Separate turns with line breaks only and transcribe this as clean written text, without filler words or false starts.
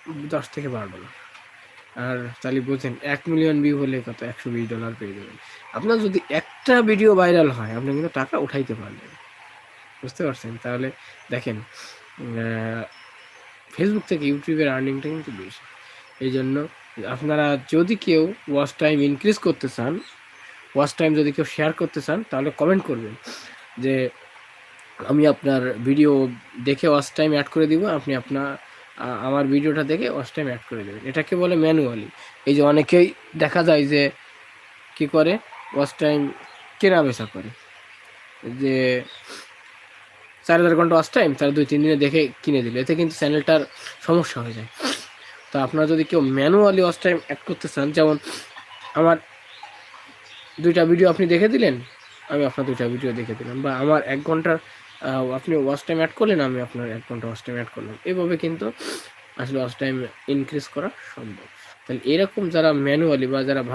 $10 থেকে $12। আর তাহলে বোঝেন 1 মিলিয়ন ভিউ হলে কত, $120 পেয়ে যাবেন। আপনার যদি একটা ভিডিও ভাইরাল হয় আপনি কিন্তু টাকা উঠাইতে পারবেন, বুঝতে পারছেন? তাহলে দেখেন ফেসবুক থেকে ইউটিউবের আর্নিংটা কিন্তু বেশি। এই জন্য আপনারা যদি কেউ ওয়াচ টাইম ইনক্রিজ করতে চান, ওয়াচ টাইম যদি কেউ শেয়ার করতে চান, তাহলে কমেন্ট করবেন যে আমি আপনার ভিডিও দেখে ওয়াচ টাইম অ্যাড করে দিব, আপনি আমার ভিডিওটা দেখে ওয়াচ টাইম অ্যাড করে দেবেন। এটাকে বলে ম্যানুয়ালি। এই যে অনেকেই দেখা যায় যে কি করে, ওয়াচ টাইম কেনা বেচা করে, যে 4000 ঘন্টা ওয়াচ টাইম তারা 2-3 দিনে দেখে কিনে দিল, এতে কিন্তু চ্যানেলটার সমস্যা হয়ে যায়। তো আপনারা যদি কেউ ম্যানুয়ালি ওয়াচ টাইম অ্যাড করতে চান, যেমন আমার 2টা ভিডিও আপনি দেখে দিলেন, আমি আপনার 2টা ভিডিও দেখে দিলাম, বা আমার 1 ঘন্টার আপনি ওয়াচ টাইম অ্যাড করলেন, আমি আপনার 1 ঘন্টা ওয়াচ টাইম অ্যাড করলাম, এভাবে কিন্তু আসলে ওয়াচ টাইম ইনক্রিজ করা সম্ভব। তাহলে এরকম যারা ম্যানুয়ালি বা যারা